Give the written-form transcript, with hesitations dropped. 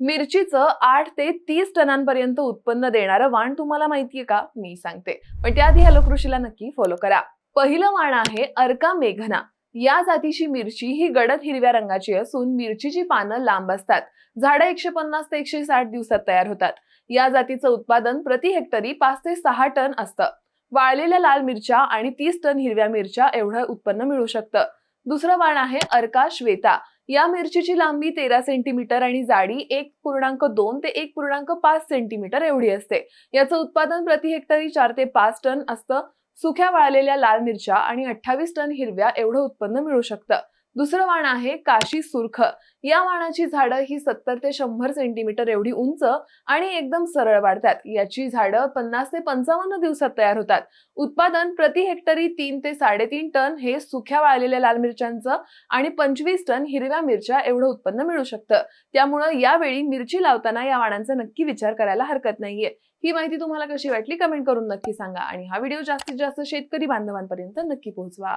मिरचीचं 8 ते 30 टनांपर्यंत उत्पन्न देणारं वाण तुम्हाला माहितीये का? मी सांगते. पण त्याआधी हॅलो कृषीला नक्की फॉलो करा. पहिलं वाण आहे अर्का मेघना. या जातीची मिरची ही गडद हिरव्या रंगाची असून मिरचीची पानं लांब असतात. झाडं 150 ते 160 दिवसात तयार होतात. या जातीचं उत्पादन प्रति हेक्टरी 5 ते 6 टन असतं. वाळलेल्या लाल मिरच्या आणि 30 टन हिरव्या मिरच्या एवढं उत्पन्न मिळू शकतं. दुसरं वाण आहे अर्का श्वेता. या मिरचीची लांबी 13 सेंटीमीटर आणि जाडी 1.2 ते 1.5 सेंटीमीटर एवढी असते. याचं उत्पादन प्रति हेक्टरी 4 ते 5 टन असतं. सुक्या वाळलेल्या लाल मिरच्या आणि 28 टन हिरव्या एवढं उत्पन्न मिळू शकतं. दुसरं वाण आहे काशी सुर्ख. या वाणाची झाडं ही 70 ते 100 सेंटीमीटर एवढी उंच आणि एकदम सरळ वाढतात. याची झाडं 50 ते 55 दिवसात तयार होतात. उत्पादन प्रति हेक्टरी 3 ते 3.5 टन हे सुक्या वाळलेल्या लाल मिरच्यांचं आणि 25 टन हिरव्या मिरच्या एवढं उत्पन्न मिळू शकतं. त्यामुळे यावेळी मिरची लावताना या वाणांचा नक्की विचार करायला हरकत नाहीये. ही माहिती तुम्हाला कशी वाटली कमेंट करून नक्की सांगा आणि हा व्हिडिओ जास्तीत जास्त शेतकरी बांधवांपर्यंत नक्की पोहोचवा.